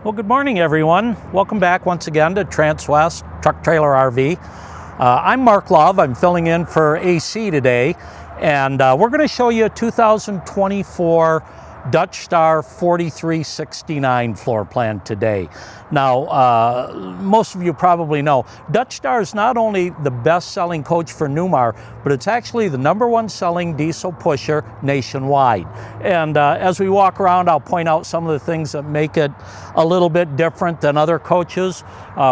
Well, good morning, everyone. Welcome back once again to Transwest Truck Trailer RV. I'm Mark Love. I'm filling in for AC today, and we're going to show you a 2024 Dutch Star 4369 floor plan today. Now, most of you probably know, Dutch Star is not only the best-selling coach for Newmar, but it's actually the #1 selling diesel pusher nationwide. And as we walk around, I'll point out some of the things that make it a little bit different than other coaches.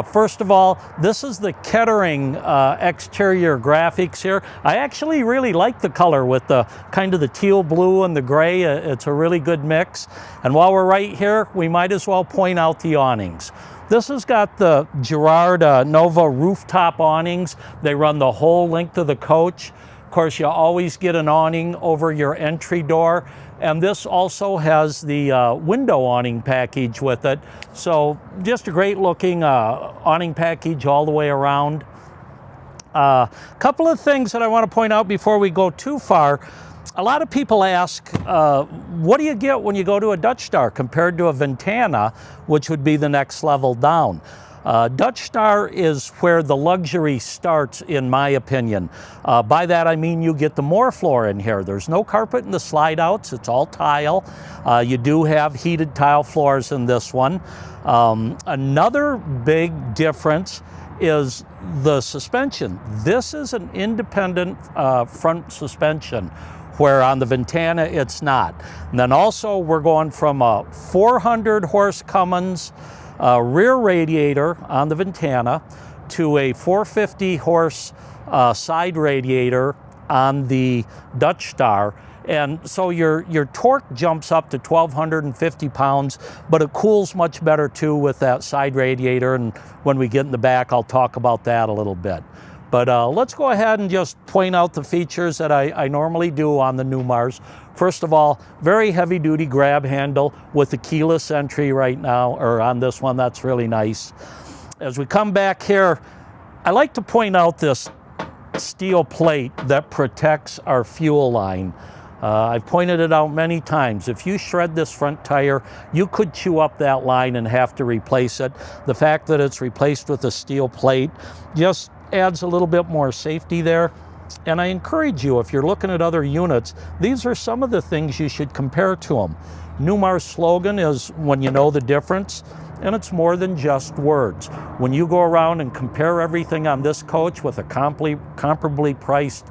First of all, this is the Kettering exterior graphics here. I actually really like the color with the kind of the teal blue and the gray. It's a really good mix. And while we're right here, we might as well point out the awnings. This has got the Girard Nova rooftop awnings. They run the whole length of the coach. Of course, you always get an awning over your entry door. And this also has the window awning package with it. So just a great looking awning package all the way around. A couple of things that I want to point out before we go too far. A lot of people ask, what do you get when you go to a Dutch Star compared to a Ventana, which would be the next level down? Dutch Star is where the luxury starts, in my opinion. By that I mean you get the more floor in here. There's no carpet in the slide outs, it's all tile. You do have heated tile floors in this one. Another big difference is the suspension. This is an independent front suspension, where on the Ventana it's not. And then also we're going from a 400 horse Cummins rear radiator on the Ventana to a 450 horse side radiator on the Dutch Star. And so your torque jumps up to 1,250 pounds, but it cools much better too with that side radiator. And when we get in the back, I'll talk about that a little bit. But let's go ahead and just point out the features that I normally do on the Newmars. First of all, very heavy duty grab handle with the keyless entry right now, or on this one. That's really nice. As we come back here, I like to point out this steel plate that protects our fuel line. I've pointed it out many times. If you shred this front tire, you could chew up that line and have to replace it. The fact that it's replaced with a steel plate just adds a little bit more safety there. And I encourage you, if you're looking at other units, these are some of the things you should compare to them. Newmar's slogan is when you know the difference, and it's more than just words. When you go around and compare everything on this coach with a comparably priced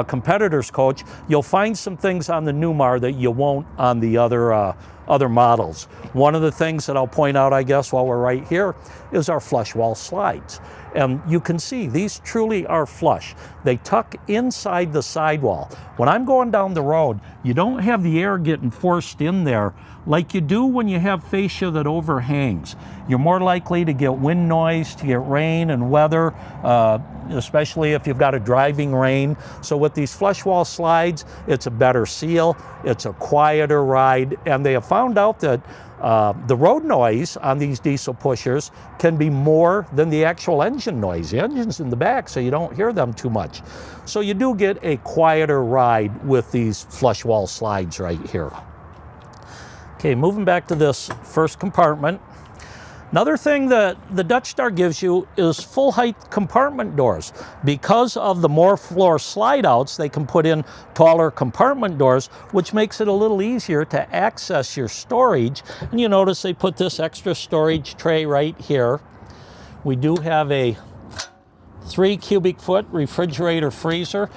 competitor's coach, you'll find some things on the Newmar that you won't on the other models. One of the things that I'll point out, I guess, while we're right here, is our flush wall slides. And you can see these truly are flush. They tuck inside the sidewall. When I'm going down the road, you don't have the air getting forced in there like you do when you have fascia that overhangs. You're more likely to get wind noise, to get rain and weather, especially if you've got a driving rain. So with these flush wall slides, it's a better seal, it's a quieter ride, and they have found out that the road noise on these diesel pushers can be more than the actual engine noise. The engine's in the back, so you don't hear them too much. So you do get a quieter ride with these flush wall slides right here. Okay, moving back to this first compartment. Another thing that the Dutch Star gives you is full height compartment doors. Because of the more floor slide outs, they can put in taller compartment doors, which makes it a little easier to access your storage. And you notice they put this extra storage tray right here. We do have a 3 cubic foot refrigerator freezer.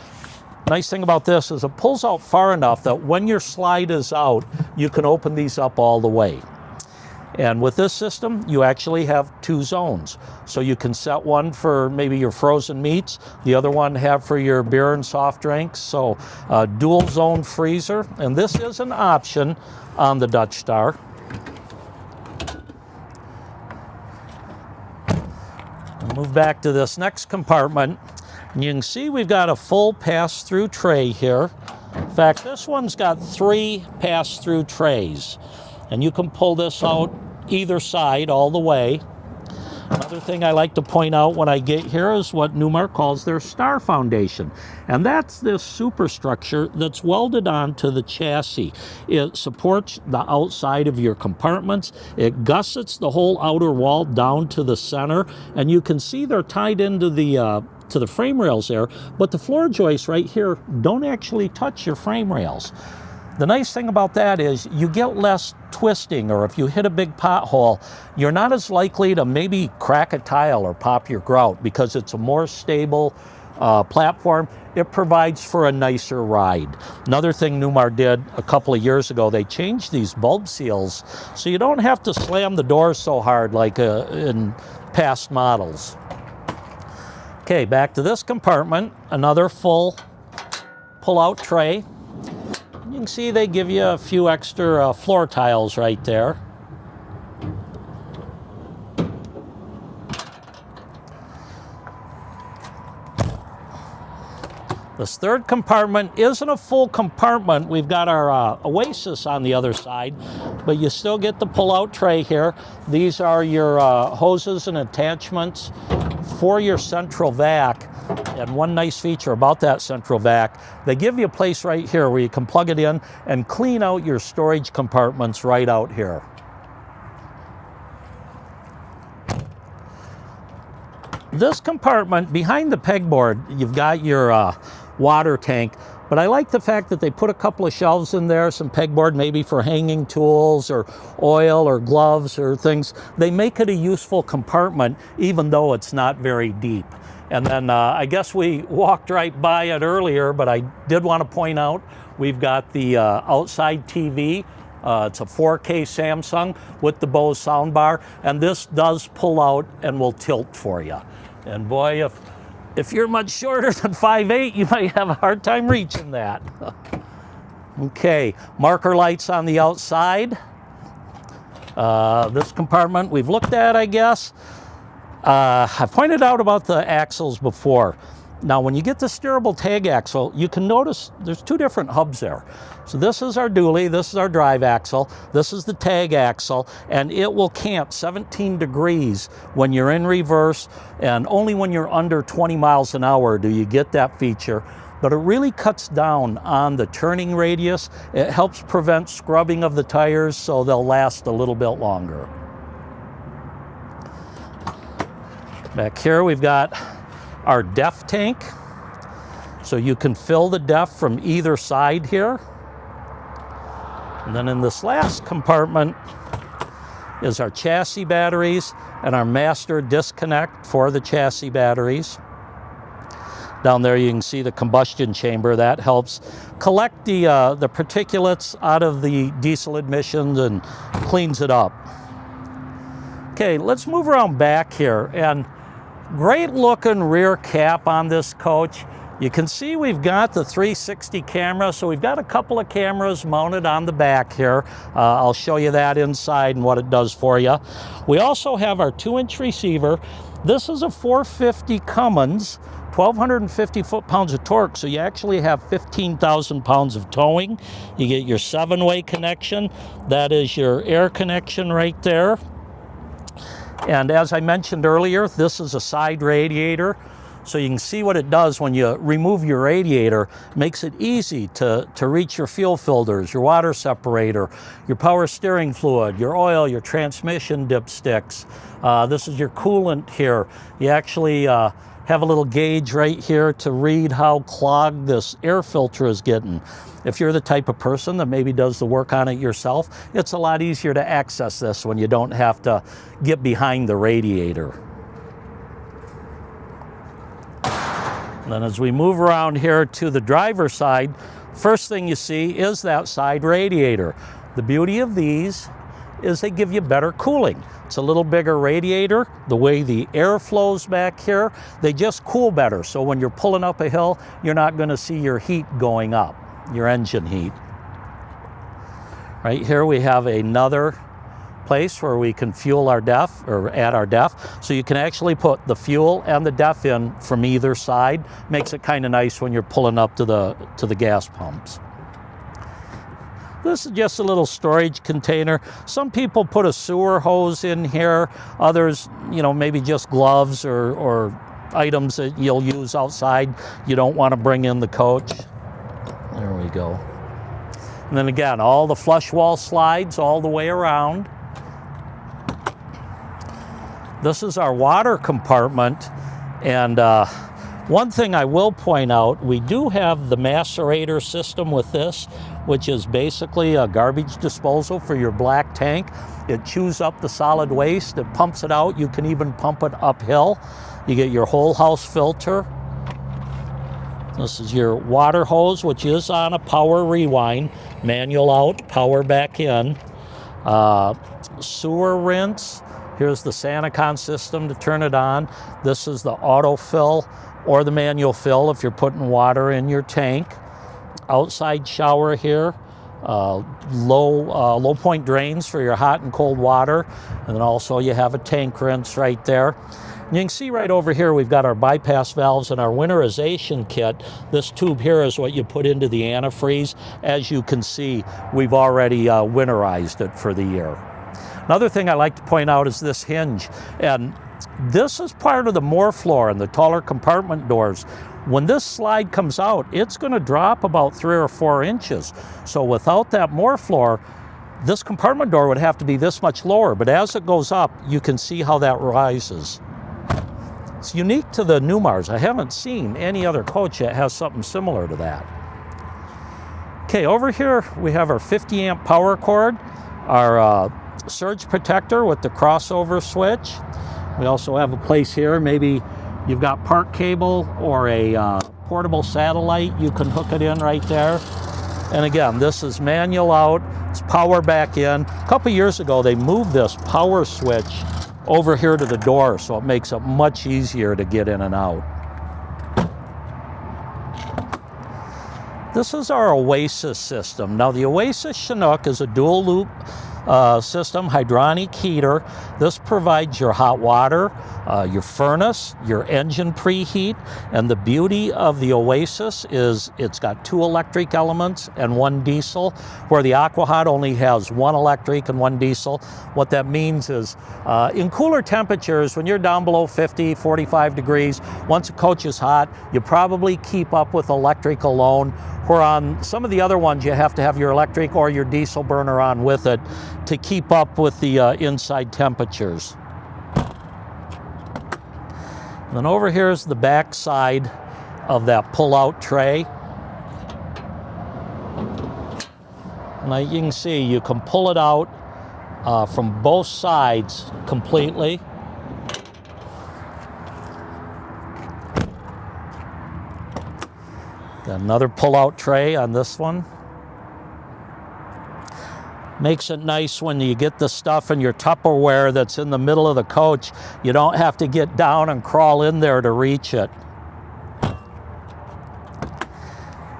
Nice thing about this is it pulls out far enough that when your slide is out, you can open these up all the way. And with this system, you actually have 2 zones. So you can set one for maybe your frozen meats, the other one have for your beer and soft drinks. So dual zone freezer, and this is an option on the Dutch Star. I'll move back to this next compartment. And you can see we've got a full pass-through tray here. In fact, this one's got 3 pass-through trays. And you can pull this out either side all the way. Another thing I like to point out when I get here is what Newmar calls their Star Foundation. And that's this superstructure that's welded onto the chassis. It supports the outside of your compartments. It gussets the whole outer wall down to the center. And you can see they're tied into the frame rails there, but the floor joists right here don't actually touch your frame rails. The nice thing about that is you get less twisting, or if you hit a big pothole, you're not as likely to maybe crack a tile or pop your grout because it's a more stable platform. It provides for a nicer ride. Another thing Newmar did a couple of years ago, they changed these bulb seals so you don't have to slam the doors so hard like in past models. Okay, back to this compartment, another full pull-out tray. You can see they give you a few extra floor tiles right there. This third compartment isn't a full compartment. We've got our Oasis on the other side, but you still get the pull-out tray here. These are your hoses and attachments for your central vac. And one nice feature about that central vac, they give you a place right here where you can plug it in and clean out your storage compartments right out here. This compartment, behind the pegboard, you've got your water tank, but I like the fact that they put a couple of shelves in there, some pegboard maybe for hanging tools or oil or gloves or things. They make it a useful compartment even though it's not very deep. And then I guess we walked right by it earlier, but I did want to point out we've got the outside TV. It's a 4K Samsung with the Bose soundbar, and this does pull out and will tilt for you. And boy, if you're much shorter than 5'8", you might have a hard time reaching that. Okay, marker lights on the outside. This compartment we've looked at, I guess. I pointed out about the axles before. Now, when you get the steerable tag axle, you can notice there's two different hubs there. So this is our dually, this is our drive axle, this is the tag axle, and it will camp 17 degrees when you're in reverse, and only when you're under 20 miles an hour do you get that feature. But it really cuts down on the turning radius. It helps prevent scrubbing of the tires so they'll last a little bit longer. Back here we've got our DEF tank. So you can fill the DEF from either side here. And then in this last compartment is our chassis batteries and our master disconnect for the chassis batteries. Down there you can see the combustion chamber. That helps collect the particulates out of the diesel emissions and cleans it up. Okay, let's move around back here. And great looking rear cap on this coach. You can see we've got the 360 camera, so we've got a couple of cameras mounted on the back here. I'll show you that inside and what it does for you. We also have our 2-inch receiver. This is a 450 Cummins, 1,250 foot-pounds of torque, so you actually have 15,000 pounds of towing. You get your 7-way connection. That is your air connection right there. And as I mentioned earlier, this is a side radiator. So you can see what it does when you remove your radiator. It makes it easy to reach your fuel filters, your water separator, your power steering fluid, your oil, your transmission dipsticks. This is your coolant here. You actually have a little gauge right here to read how clogged this air filter is getting. If you're the type of person that maybe does the work on it yourself, it's a lot easier to access this when you don't have to get behind the radiator. And then as we move around here to the driver's side, first thing you see is that side radiator. The beauty of these is they give you better cooling. It's a little bigger radiator. The way the air flows back here, they just cool better. So when you're pulling up a hill, you're not going to see your heat going up, your engine heat. Right here we have another place where we can fuel our DEF or add our DEF. So you can actually put the fuel and the DEF in from either side. Makes it kind of nice when you're pulling up to the gas pumps. This is just a little storage container. Some people put a sewer hose in here. Others, you know, maybe just gloves or items that you'll use outside you don't want to bring in the coach. There we go. And then again, all the flush wall slides all the way around. This is our water compartment. And one thing I will point out, we do have the macerator system with this, which is basically a garbage disposal for your black tank. It chews up the solid waste, it pumps it out. You can even pump it uphill. You get your whole house filter. This is your water hose, which is on a power rewind. Manual out, power back in. Sewer rinse. Here's the Sanacon system to turn it on. This is the autofill or the manual fill if you're putting water in your tank. Outside shower here. Low point drains for your hot and cold water. And then also you have a tank rinse right there. And you can see right over here we've got our bypass valves and our winterization kit. This tube here is what you put into the antifreeze. As you can see, we've already winterized it for the year. Another thing I like to point out is this hinge. And this is part of the Moore floor and the taller compartment doors. When this slide comes out, it's going to drop about 3 or 4 inches. So without that Moore floor, this compartment door would have to be this much lower. But as it goes up, you can see how that rises. It's unique to the Newmars. I haven't seen any other coach that has something similar to that. Okay, over here we have our 50 amp power cord, our surge protector with the crossover switch. We also have a place here, maybe you've got park cable or a portable satellite, you can hook it in right there. And again, this is manual out, it's power back in. A couple years ago, they moved this power switch over here to the door, so it makes it much easier to get in and out. This is our Oasis system. Now the Oasis Chinook is a dual loop system, hydronic heater. This provides your hot water, your furnace, your engine preheat, and the beauty of the Oasis is it's got 2 electric elements and 1 diesel, where the AquaHot only has 1 electric and 1 diesel. What that means is in cooler temperatures, when you're down below 50, 45 degrees, once a coach is hot, you probably keep up with electric alone, where on some of the other ones you have to have your electric or your diesel burner on with it to keep up with the inside temperatures. And then over here is the back side of that pull-out tray. Now you can see you can pull it out from both sides completely. Got another pull-out tray on this one. Makes it nice when you get the stuff in your Tupperware that's in the middle of the coach. You don't have to get down and crawl in there to reach it.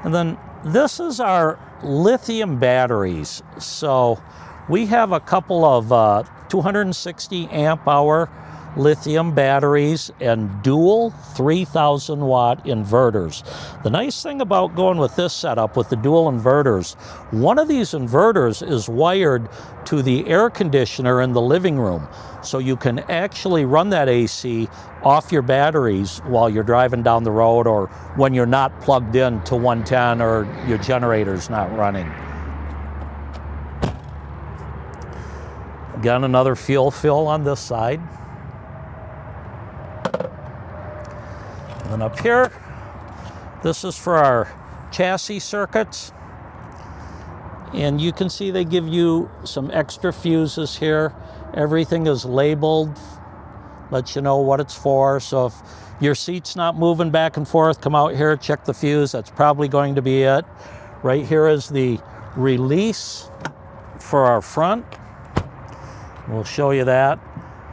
And then this is our lithium batteries. So we have a couple of 260 amp hour lithium batteries and dual 3,000 watt inverters. The nice thing about going with this setup with the dual inverters, one of these inverters is wired to the air conditioner in the living room. So you can actually run that AC off your batteries while you're driving down the road or when you're not plugged in to 110 or your generator's not running. Again, another fuel fill on this side. And then up here, this is for our chassis circuits. And you can see they give you some extra fuses here. Everything is labeled, lets you know what it's for. So if your seat's not moving back and forth, come out here, check the fuse. That's probably going to be it. Right here is the release for our front. We'll show you that.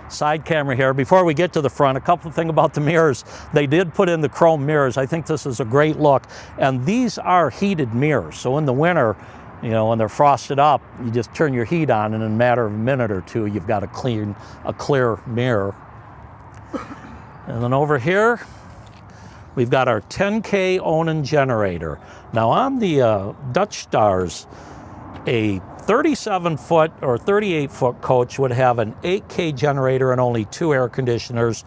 Side camera here. Before we get to the front, a couple of things about the mirrors. They did put in the chrome mirrors. I think this is a great look. And these are heated mirrors. So in the winter, you know, when they're frosted up, you just turn your heat on and in a matter of a minute or two, you've got a clear mirror. And then over here, we've got our 10K Onan generator. Now on the Dutch Stars, A 37-foot or 38-foot coach would have an 8K generator and only 2 air conditioners.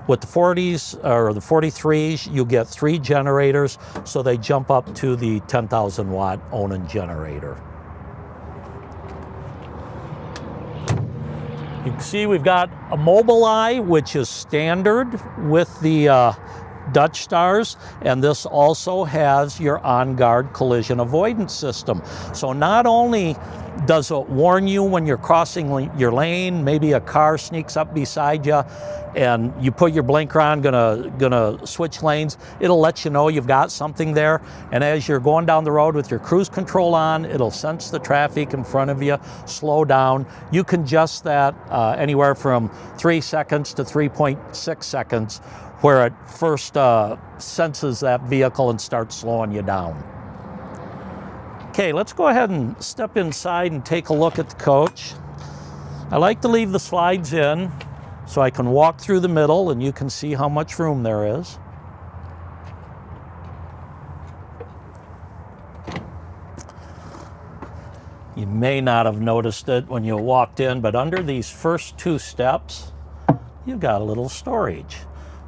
With the 40s or the 43s, you get 3 generators, so they jump up to the 10,000 watt Onan generator. You can see we've got a Mobileye, which is standard with the Dutch Stars, and this also has your on-guard collision avoidance system. So not only does it warn you when you're crossing your lane, maybe a car sneaks up beside you and you put your blinker on, gonna switch lanes, it'll let you know you've got something there. And as you're going down the road with your cruise control on, it'll sense the traffic in front of you, slow down. You can adjust that anywhere from 3 seconds to 3.6 seconds, where it first senses that vehicle and starts slowing you down. Okay, let's go ahead and step inside and take a look at the coach. I like to leave the slides in so I can walk through the middle and you can see how much room there is. You may not have noticed it when you walked in, but under these first 2 steps, you've got a little storage.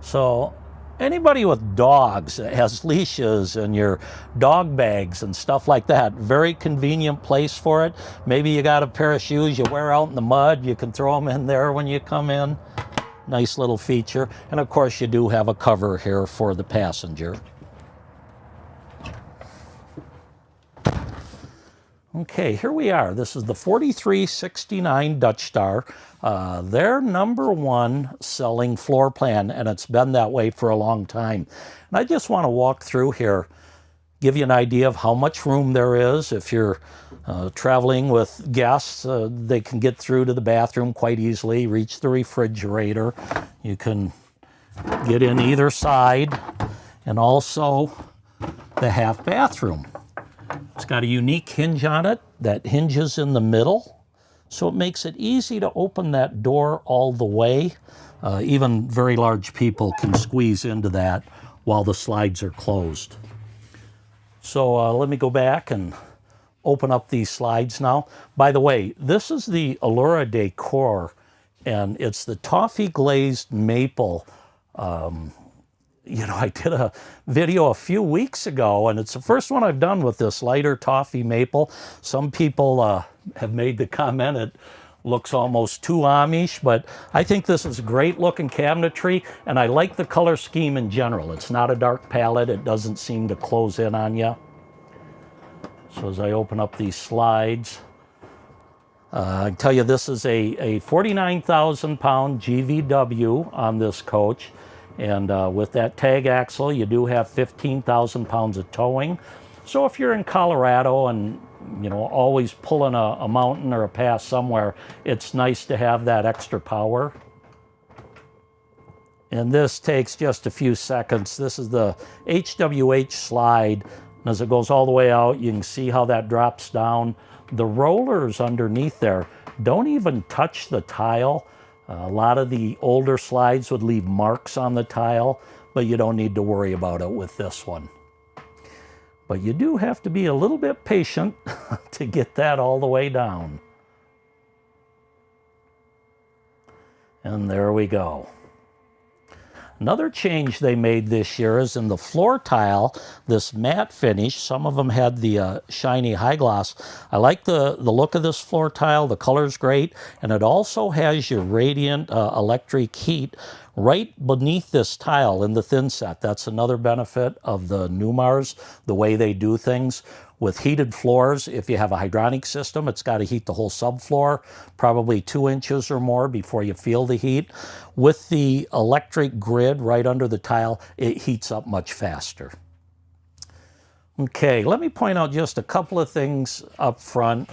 So anybody with dogs that has leashes and your dog bags and stuff like that, very convenient place for it. Maybe you got a pair of shoes you wear out in the mud, you can throw them in there when you come in. Nice little feature. And of course you do have a cover here for the passenger. Okay, here we are. This is the 4369 Dutch Star. Their #1 selling floor plan, and it's been that way for a long time. And I just want to walk through here, give you an idea of how much room there is. If you're traveling with guests, they can get through to the bathroom quite easily, reach the refrigerator. You can get in either side, and also the half bathroom. It's got a unique hinge on it that hinges in the middle, so it makes it easy to open that door all the way. Even very large people can squeeze into that while the slides are closed. So let me go back and open up these slides now. By the way, this is the Allora decor, and it's the toffee glazed maple. You know, I did a video a few weeks ago, and it's the first one I've done with this lighter toffee maple. Some people have made the comment it looks almost too Amish, but I think this is great looking cabinetry, and I like the color scheme in general. It's not a dark palette. It doesn't seem to close in on you. So as I open up these slides, I can tell you this is a 49,000 pound GVW on this coach. And with that tag axle, you do have 15,000 pounds of towing. So if you're in Colorado and, you know, always pulling a mountain or a pass somewhere, it's nice to have that extra power. And this takes just a few seconds. This is the HWH slide. And as it goes all the way out, you can see how that drops down. The rollers underneath there don't even touch the tile. A lot of the older slides would leave marks on the tile, but you don't need to worry about it with this one. But you do have to be a little bit patient to get that all the way down. And there we go. Another change they made this year is in the floor tile, this matte finish. Some of them had the shiny high gloss. I like the look of this floor tile. The color's great. And it also has your radiant electric heat right beneath this tile in the thin set. That's another benefit of the Newmars, the way they do things. With heated floors, if you have a hydronic system, it's got to heat the whole subfloor, probably 2 inches or more before you feel the heat. With the electric grid right under the tile, it heats up much faster. Okay, let me point out just a couple of things up front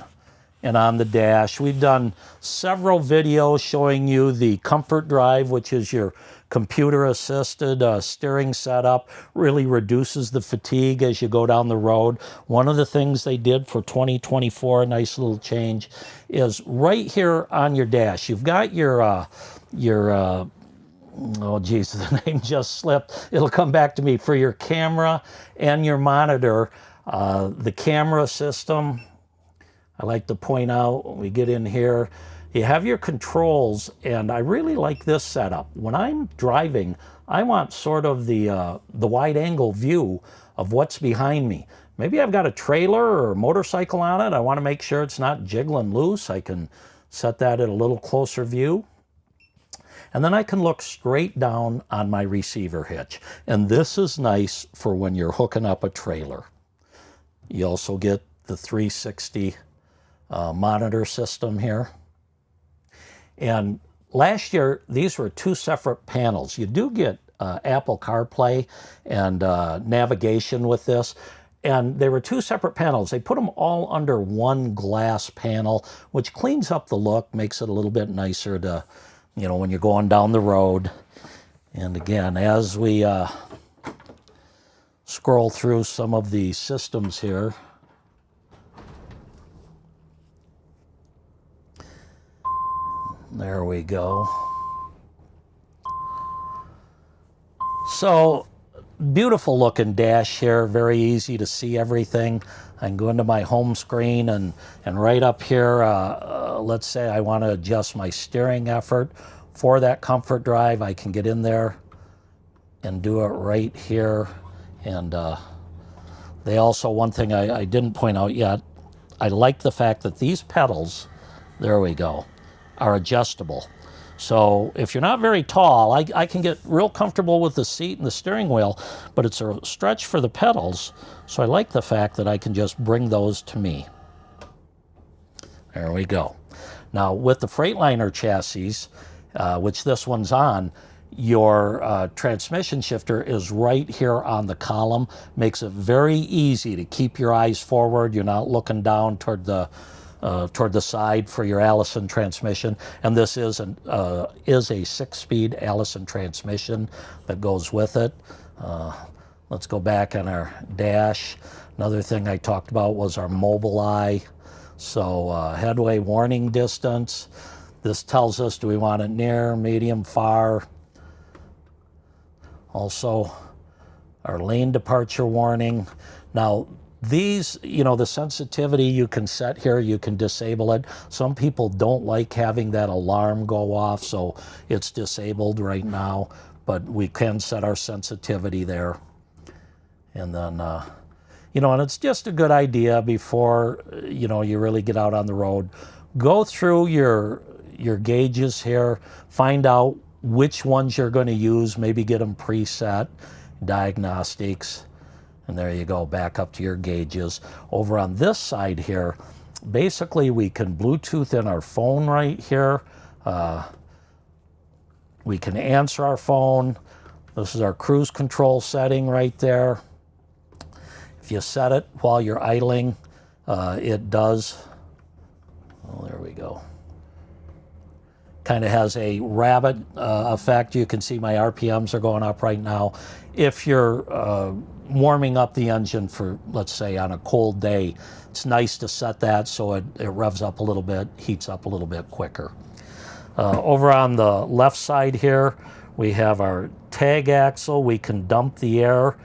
and on the dash. We've done several videos showing you the Comfort Drive, which is your computer-assisted steering setup. Really reduces the fatigue as you go down the road. One of the things they did for 2024, a nice little change, is right here on your dash. You've got your oh geez, the name just slipped. It'll come back to me. For your camera and your monitor, the camera system, I like to point out when we get in here, you have your controls, and I really like this setup. When I'm driving, I want sort of the wide angle view of what's behind me. Maybe I've got a trailer or a motorcycle on it. I want to make sure it's not jiggling loose. I can set that at a little closer view. And then I can look straight down on my receiver hitch. And this is nice for when you're hooking up a trailer. You also get the 360 monitor system here. And last year, these were two separate panels. You do get Apple CarPlay and navigation with this. And they were two separate panels. They put them all under one glass panel, which cleans up the look, makes it a little bit nicer to, you know, when you're going down the road. And again, as we scroll through some of the systems here, there we go. So, beautiful looking dash here, very easy to see everything. I can go into my home screen and right up here, let's say I want to adjust my steering effort for that comfort drive. I can get in there and do it right here. And they also, one thing I didn't point out yet, I like the fact that these pedals, there we go, are adjustable. So if you're not very tall, I can get real comfortable with the seat and the steering wheel, but it's a stretch for the pedals. So I like the fact that I can just bring those to me. There we go. Now with the Freightliner chassis, which this one's on, your transmission shifter is right here on the column. Makes it very easy to keep your eyes forward. You're not looking down toward the side for your Allison transmission. And this is a 6-speed Allison transmission that goes with it. Let's go back on our dash. Another thing I talked about was our mobile eye. So headway warning distance. This tells us, do we want it near, medium, far? Also, our lane departure warning. Now, these, you know, the sensitivity you can set here, you can disable it. Some people don't like having that alarm go off, so it's disabled right now, but we can set our sensitivity there. And then, you know, and it's just a good idea before, you know, you really get out on the road. Go through your gauges here, find out which ones you're going to use, maybe get them preset, diagnostics, and there you go, back up to your gauges. Over on this side here, basically we can Bluetooth in our phone right here. We can answer our phone. This is our cruise control setting right there. If you set it while you're idling, it does, oh, there we go. Kind of has a rabbit effect. You can see my RPMs are going up right now. If you're warming up the engine for, let's say, on a cold day, it's nice to set that so it revs up a little bit, heats up a little bit quicker. Over on the left side here, we have our tag axle. We can dump the air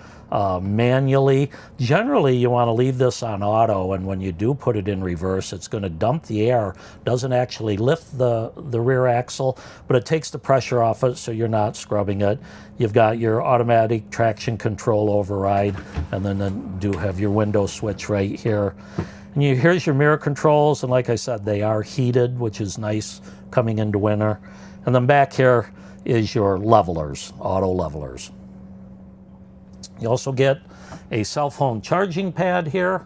manually. Generally, you want to leave this on auto, and when you do put it in reverse, it's going to dump the air. Doesn't actually lift the rear axle, but it takes the pressure off it so you're not scrubbing it. You've got your automatic traction control override, and then do have your window switch right here. And here's your mirror controls, and like I said, they are heated, which is nice coming into winter. And then back here is your levelers, auto levelers. You also get a cell phone charging pad here.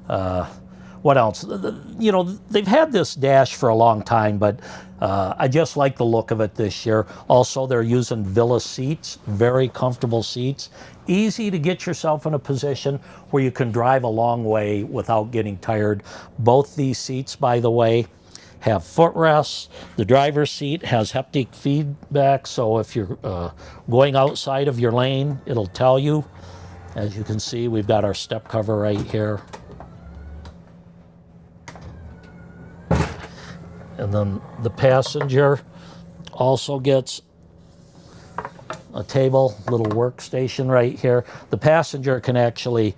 What else? You know, they've had this dash for a long time, but I just like the look of it this year. Also, they're using Villa seats, very comfortable seats. Easy to get yourself in a position where you can drive a long way without getting tired. Both these seats, by the way, have footrests. The driver's seat has haptic feedback, so if you're going outside of your lane, it'll tell you. As you can see, we've got our step cover right here. And then the passenger also gets a table, little workstation right here. The passenger can actually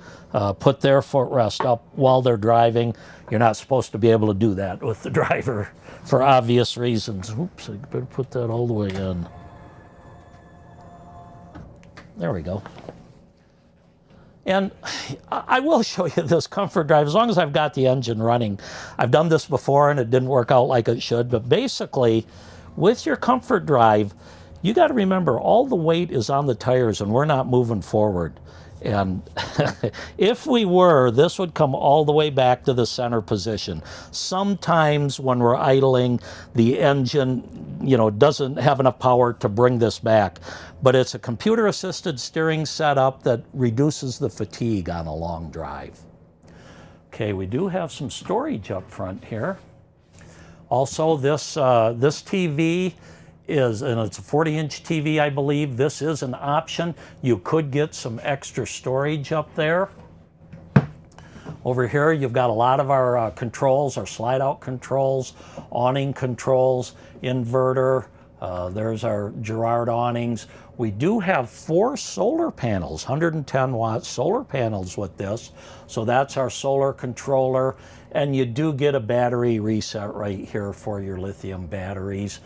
put their footrest up while they're driving. You're not supposed to be able to do that with the driver for obvious reasons. Oops, I better put that all the way in. There we go. And I will show you this comfort drive as long as I've got the engine running. I've done this before and it didn't work out like it should, but basically with your comfort drive, you got to remember all the weight is on the tires and we're not moving forward. And if we were, this would come all the way back to the center position. Sometimes when we're idling, the engine, doesn't have enough power to bring this back. But it's a computer-assisted steering setup that reduces the fatigue on a long drive. Okay, we do have some storage up front here. Also, this TV is, and it's a 40-inch TV, I believe. This is an option. You could get some extra storage up there. Over here, you've got a lot of our controls, our slide-out controls, awning controls, inverter. There's our Girard awnings. We do have 4 solar panels, 110-watt solar panels with this. So that's our solar controller. And you do get a battery reset right here for your lithium batteries.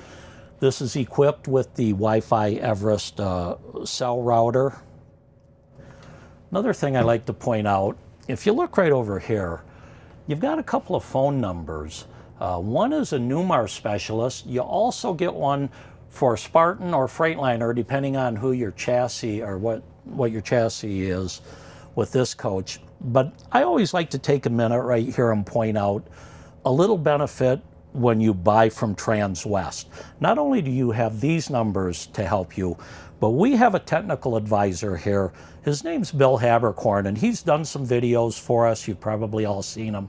This is equipped with the Wi-Fi Everest cell router. Another thing I like to point out, if you look right over here, you've got a couple of phone numbers. One is a Newmar specialist. You also get one for Spartan or Freightliner, depending on who your chassis or what your chassis is with this coach. But I always like to take a minute right here and point out a little benefit when you buy from Transwest. Not only do you have these numbers to help you, but we have a technical advisor here. His name's Bill Habercorn, and he's done some videos for us. You've probably all seen him.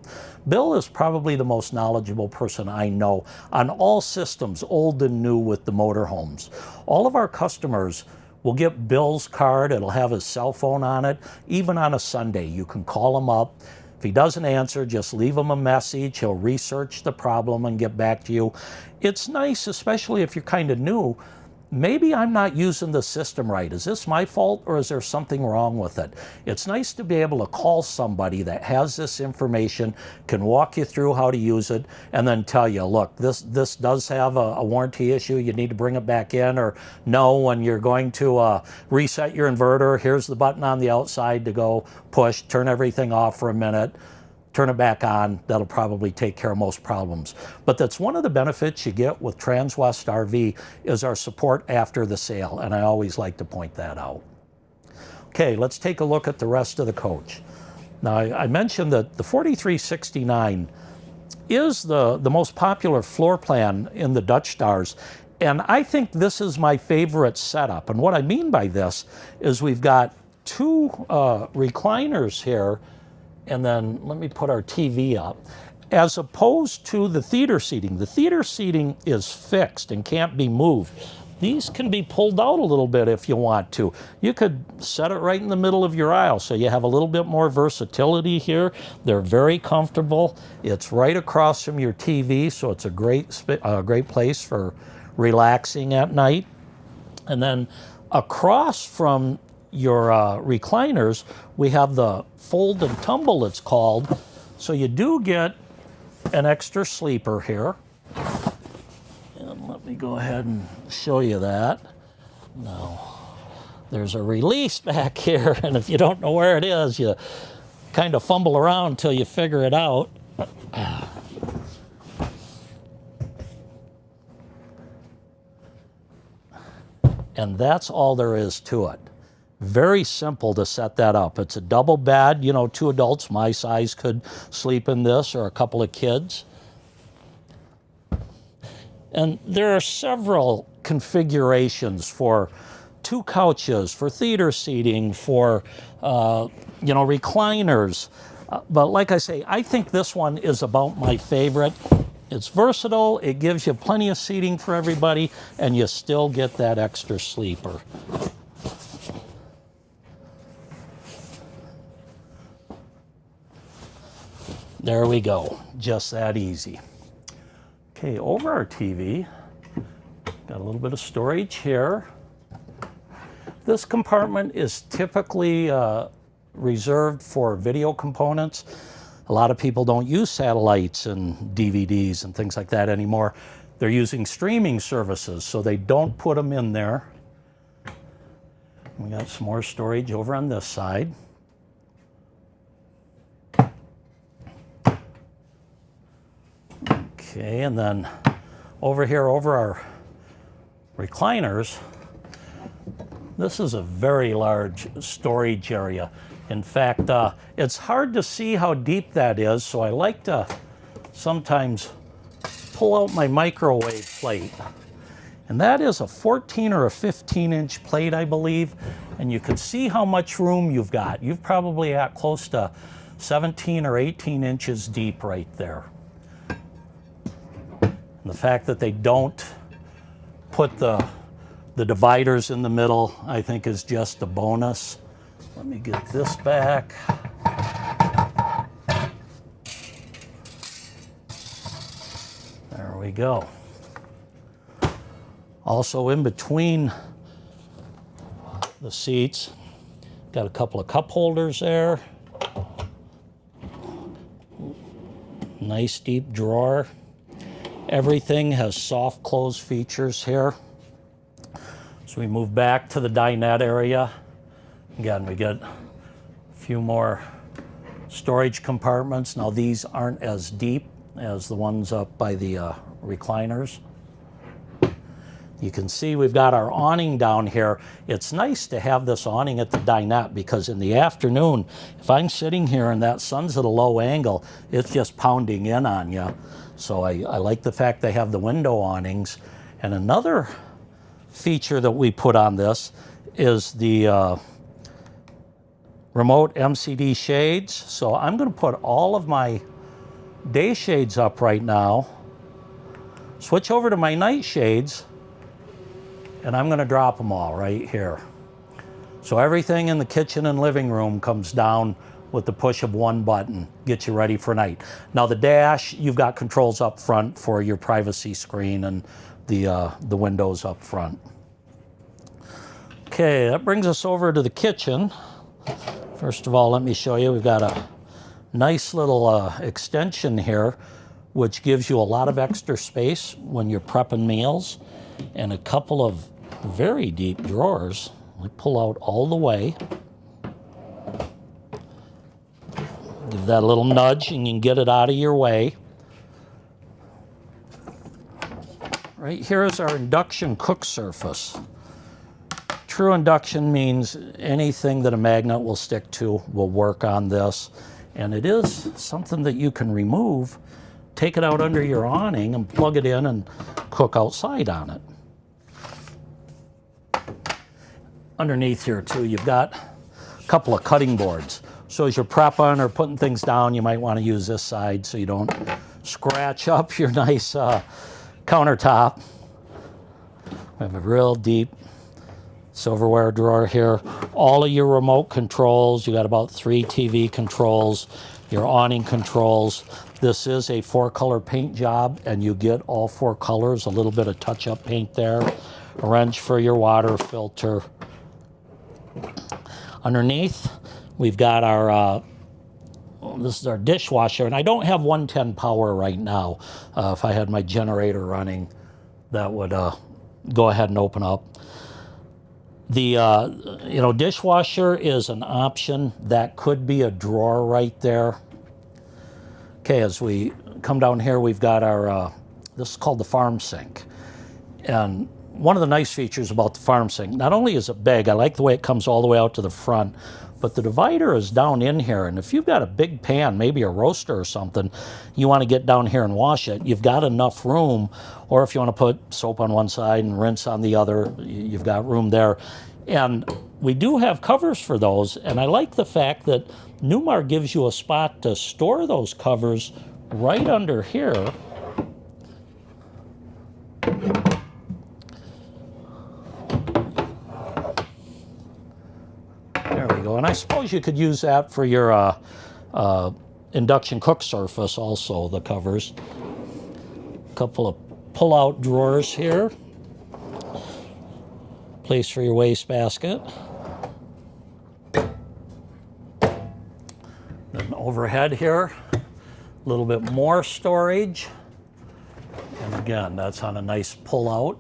Bill is probably the most knowledgeable person I know on all systems, old and new, with the motorhomes. All of our customers will get Bill's card. It'll have his cell phone on it. Even on a Sunday, you can call him up. If he doesn't answer, just leave him a message. He'll research the problem and get back to you. It's nice, especially if you're kind of new. Maybe I'm not using the system right. Is this my fault or is there something wrong with it? It's nice to be able to call somebody that has this information, can walk you through how to use it, and then tell you, look, this does have a warranty issue. You need to bring it back in, or no, when you're going to reset your inverter, here's the button on the outside to go push, turn everything off for a minute, turn it back on. That'll probably take care of most problems. But that's one of the benefits you get with Transwest RV is our support after the sale, and I always like to point that out. Okay, let's take a look at the rest of the coach. Now, I mentioned that the 4369 is the most popular floor plan in the Dutch Stars, and I think this is my favorite setup. And what I mean by this is we've got 2 recliners here, and then let me put our TV up, as opposed to the theater seating. The theater seating is fixed and can't be moved. These can be pulled out a little bit if you want to. You could set it right in the middle of your aisle, so you have a little bit more versatility here. They're very comfortable. It's right across from your TV, so it's a great place for relaxing at night. And then across from your recliners, we have the fold and tumble, it's called. So you do get an extra sleeper here. And let me go ahead and show you that. Now, there's a release back here, and if you don't know where it is, you kind of fumble around until you figure it out. And that's all there is to it. Very simple to set that up. It's a double bed, 2 adults my size could sleep in this, or a couple of kids. And there are several configurations for 2 couches, for theater seating, for recliners. But like I say, I think this one is about my favorite. It's versatile, it gives you plenty of seating for everybody, and you still get that extra sleeper. There we go, just that easy. Okay, over our TV, got a little bit of storage here. This compartment is typically reserved for video components. A lot of people don't use satellites and DVDs and things like that anymore. They're using streaming services, so they don't put them in there. We got some more storage over on this side. Okay, and then over here, over our recliners, this is a very large storage area. In fact, it's hard to see how deep that is, so I like to sometimes pull out my microwave plate. And that is a 14 or a 15-inch plate, I believe. And you can see how much room you've got. You've probably got close to 17 or 18 inches deep right there. And the fact that they don't put the dividers in the middle, I think, is just a bonus. Let me get this back. There we go. Also in between the seats, got a couple of cup holders there. Nice deep drawer. Everything has soft close features here. So we move back to the dinette area. Again, we get a few more storage compartments. Now these aren't as deep as the ones up by the recliners. You can see we've got our awning down here. It's nice to have this awning at the dinette because in the afternoon, if I'm sitting here and that sun's at a low angle, it's just pounding in on you. So I like the fact they have the window awnings. And another feature that we put on this is the remote MCD shades. So I'm going to put all of my day shades up right now, switch over to my night shades, and I'm going to drop them all right here. So everything in the kitchen and living room comes down with the push of one button, get you ready for night. Now the dash, you've got controls up front for your privacy screen and the windows up front. Okay, that brings us over to the kitchen. First of all, let me show you, we've got a nice little extension here, which gives you a lot of extra space when you're prepping meals, and a couple of very deep drawers. We pull out all the way. Give that a little nudge and you can get it out of your way. Right here is our induction cook surface. True induction means anything that a magnet will stick to will work on this. And it is something that you can remove, take it out under your awning and plug it in and cook outside on it. Underneath here too, you've got a couple of cutting boards. So as you're prepping or putting things down, you might want to use this side so you don't scratch up your nice countertop. We have a real deep silverware drawer here. All of your remote controls, you got about 3 TV controls, your awning controls. This is a 4-color paint job and you get all 4 colors, a little bit of touch-up paint there, a wrench for your water filter. Underneath, we've got our, this is our dishwasher, and I don't have 110 power right now. If I had my generator running, that would go ahead and open up. The dishwasher is an option. That could be a drawer right there. Okay, as we come down here, we've got our, this is called the farm sink. And one of the nice features about the farm sink, not only is it big, I like the way it comes all the way out to the front, but the divider is down in here. And if you've got a big pan, maybe a roaster or something, you want to get down here and wash it, you've got enough room. Or if you want to put soap on one side and rinse on the other, you've got room there. And we do have covers for those. And I like the fact that Newmar gives you a spot to store those covers right under here. There we go. And I suppose you could use that for your induction cook surface also, the covers. A couple of pull-out drawers here. place for your wastebasket. Then overhead here, a little bit more storage. And again, that's on a nice pull-out.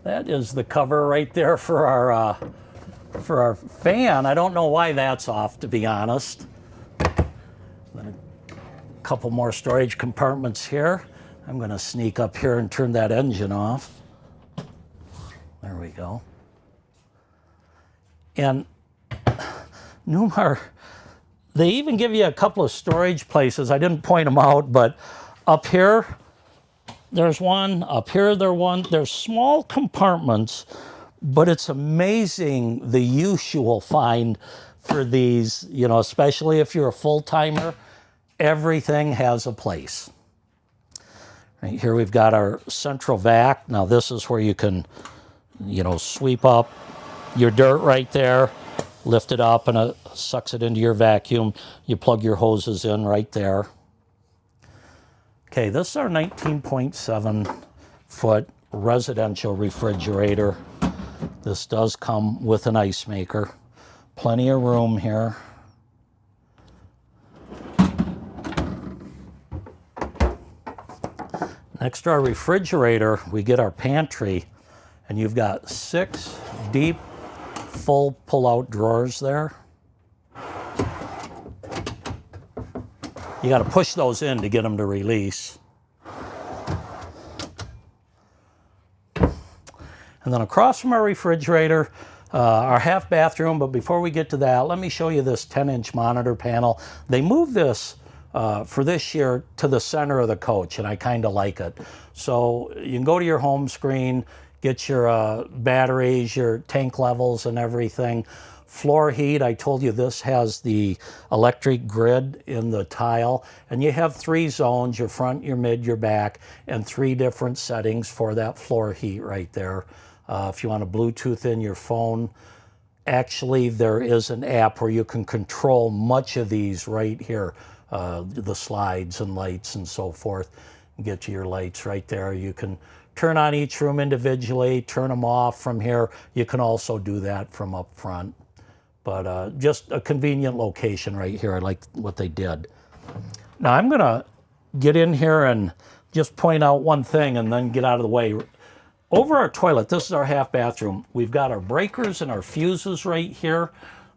That is the cover right there for our fan. I don't know why that's off, to be honest. Then a couple more storage compartments here. I'm going to sneak up here and turn that engine off. There we go. And Newmar, they even give you a couple of storage places. I didn't point them out, but up here, there's one. Up here, there's one. There's small compartments, but it's amazing the use you will find for these, you know, especially if you're a full-timer. Everything has a place. Right here we've got our central vac. Now this is where you can, you know, sweep up your dirt right there, lift it up, and it sucks it into your vacuum. You plug your hoses in right there. Okay, this is our 19.7 foot residential refrigerator. This does come with an ice maker. Plenty of room here. Next to our refrigerator, we get our pantry, and you've got 6 deep, full pull-out drawers there. You got to push those in to get them to release. And then across from our refrigerator, our half bathroom. But before we get to that, let me show you this 10-inch monitor panel. They moved this for this year to the center of the coach, and I kind of like it. So you can go to your home screen, get your batteries, your tank levels and everything. Floor heat, I told you this has the electric grid in the tile, and you have 3 zones, your front, your mid, your back, and 3 different settings for that floor heat right there. If you want to Bluetooth in your phone, actually there is an app where you can control much of these right here, the slides and lights and so forth. Get to your lights right there. You can turn on each room individually, turn them off from here. You can also do that from up front. But just a convenient location right here. I like what they did. Now I'm going to get in here and just point out one thing and then get out of the way. Over our toilet, this is our half bathroom. We've got our breakers and our fuses right here.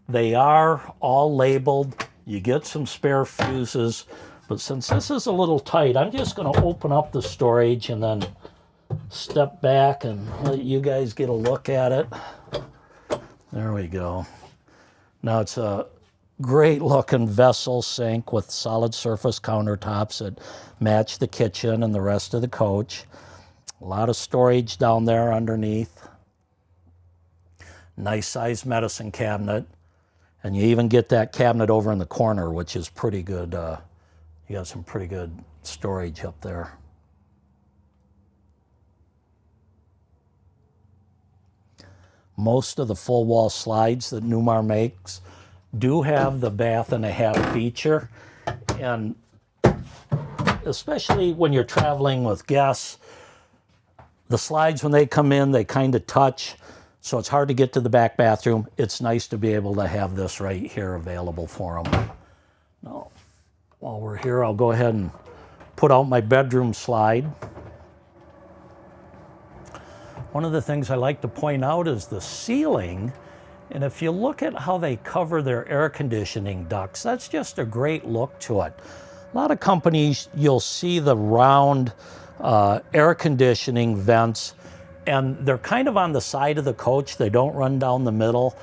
They are all labeled. You get some spare fuses. But since this is a little tight, I'm just going to open up the storage and then step back and let you guys get a look at it. There we go. Now it's a great looking vessel sink with solid surface countertops that match the kitchen and the rest of the coach. A lot of storage down there underneath. Nice sized medicine cabinet. And you even get that cabinet over in the corner, which is pretty good. You got some pretty good storage up there. Most of the full wall slides that Newmar makes do have the bath and a half feature. And especially when you're traveling with guests, the slides, when they come in, they kind of touch. So it's hard to get to the back bathroom. It's nice to be able to have this right here available for them. Now, while we're here, I'll go ahead and put out my bedroom slide. One of the things I like to point out is the ceiling. And if you look at how they cover their air conditioning ducts, that's just a great look to it. A lot of companies, you'll see the round air conditioning vents, and they're kind of on the side of the coach. They don't run down the middle.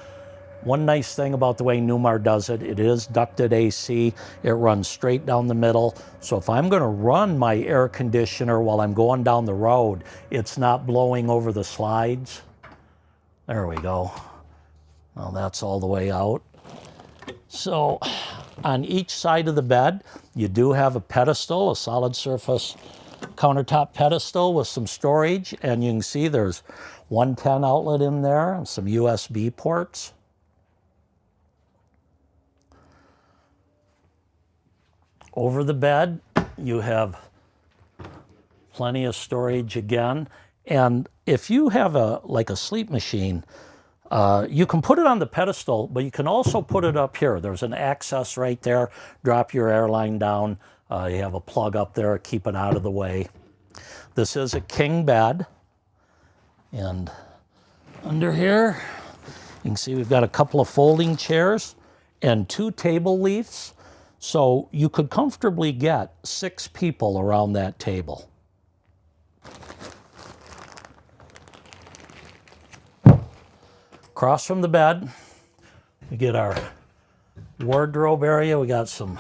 One nice thing about the way Newmar does it, it is ducted AC. It runs straight down the middle. So if I'm going to run my air conditioner while I'm going down the road, it's not blowing over the slides. There we go. Well, that's all the way out. So on each side of the bed, you do have a pedestal, a solid surface countertop pedestal with some storage. And you can see there's 110 outlet in there and some USB ports. Over the bed, you have plenty of storage again. And if you have like a sleep machine, you can put it on the pedestal, but you can also put it up here. There's an access right there. Drop your airline down. You have a plug up there, keep it out of the way. This is a king bed. And under here, you can see we've got a couple of folding chairs and 2 table leaves. So you could comfortably get 6 people around that table. Across from the bed, we get our wardrobe area. We got some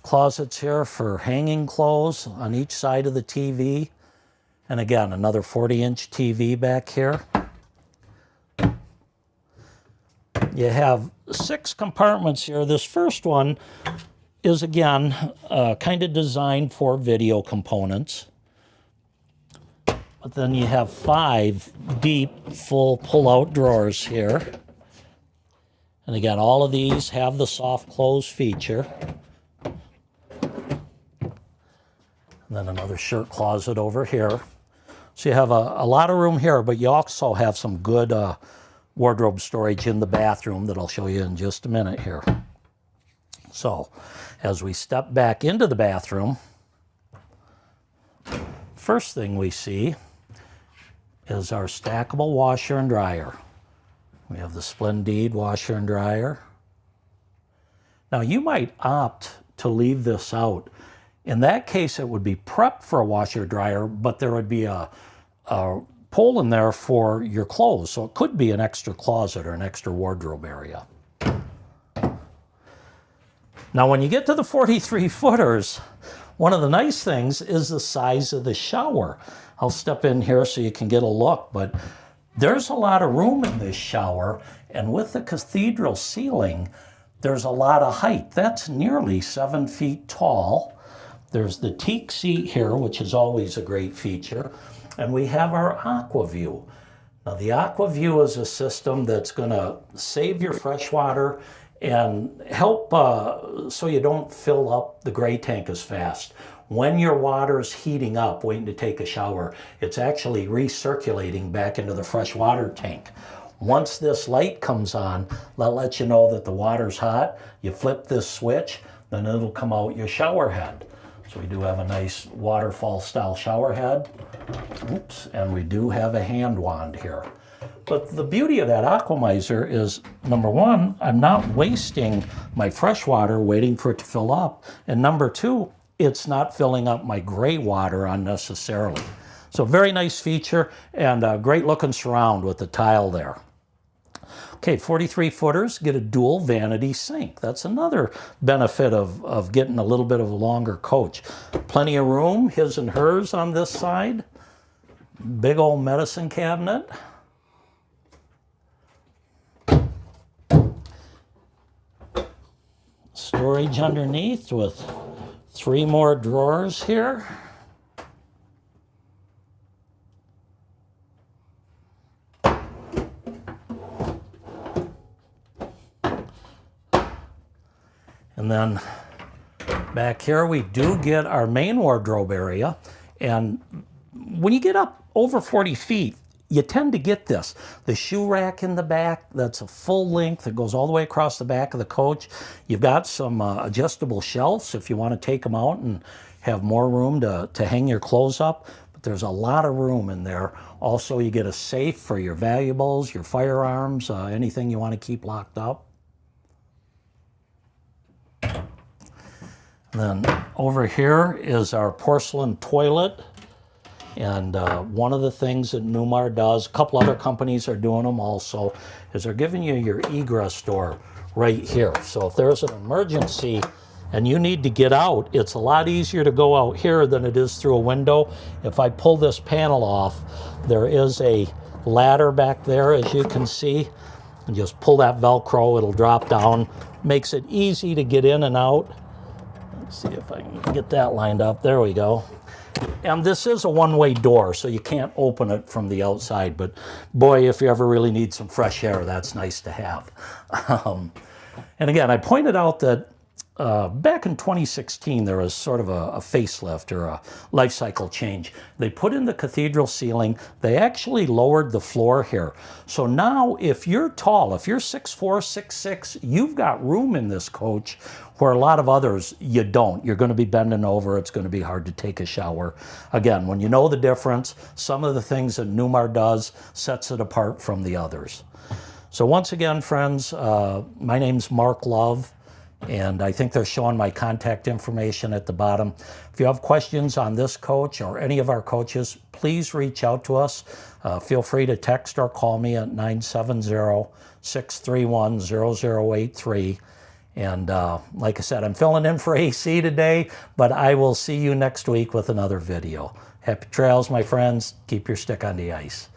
closets here for hanging clothes on each side of the TV. And again, another 40-inch TV back here. You have 6 compartments here. This first one is, again, kind of designed for video components. But then you have 5 deep, full pull-out drawers here. And again, all of these have the soft close feature. And then another shirt closet over here. So you have a lot of room here, but you also have some good wardrobe storage in the bathroom that I'll show you in just a minute here. So as we step back into the bathroom, first thing we see is our stackable washer and dryer. We have the Splendide washer and dryer. Now you might opt to leave this out. In that case, it would be prepped for a washer dryer, but there would be a pole in there for your clothes. So it could be an extra closet or an extra wardrobe area. Now when you get to the 43 footers, one of the nice things is the size of the shower. I'll step in here so you can get a look, but there's a lot of room in this shower, and with the cathedral ceiling, there's a lot of height. That's nearly 7 feet tall. There's the teak seat here, which is always a great feature, and we have our aqua view. Now the aqua view is a system that's going to save your fresh water and help so you don't fill up the gray tank as fast. When your water's heating up, waiting to take a shower, it's actually recirculating back into the fresh water tank. Once this light comes on, that'll let you know that the water's hot. You flip this switch, then it'll come out your shower head. So we do have a nice waterfall style shower head. Oops, and we do have a hand wand here. But the beauty of that Aquamizer is, number one, I'm not wasting my fresh water waiting for it to fill up. And number two, it's not filling up my gray water unnecessarily. So very nice feature and a great looking surround with the tile there. Okay, 43 footers, get a dual vanity sink. That's another benefit of getting a little bit of a longer coach. Plenty of room, his and hers on this side. Big old medicine cabinet. Storage underneath with 3 more drawers here. And then back here we do get our main wardrobe area. And when you get up over 40 feet, you tend to get this. The shoe rack in the back, that's a full length. It goes all the way across the back of the coach. You've got some adjustable shelves if you want to take them out and have more room to hang your clothes up. But there's a lot of room in there. Also, you get a safe for your valuables, your firearms, anything you want to keep locked up. Then over here is our porcelain toilet. And one of the things that Newmar does, a couple other companies are doing them also, is they're giving you your egress door right here. So if there's an emergency and you need to get out, it's a lot easier to go out here than it is through a window. If I pull this panel off, there is a ladder back there, as you can see. And just pull that Velcro, it'll drop down. Makes it easy to get in and out. Let's see if I can get that lined up. There we go. And this is a one-way door, so you can't open it from the outside. But boy, if you ever really need some fresh air, that's nice to have. And again, I pointed out that back in 2016, there was sort of a facelift or a life cycle change. They put in the cathedral ceiling. They actually lowered the floor here. So now if you're tall, if you're 6'4", 6'6", you've got room in this coach where a lot of others, you don't. You're going to be bending over. It's going to be hard to take a shower. Again, when you know the difference, some of the things that Newmar does sets it apart from the others. So once again, friends, my name's Mark Love. And I think they're showing my contact information at the bottom. If you have questions on this coach or any of our coaches, please reach out to us. Feel free to text or call me at 970-631-0083. And like I said, I'm filling in for AC today, but I will see you next week with another video. Happy trails, my friends. Keep your stick on the ice.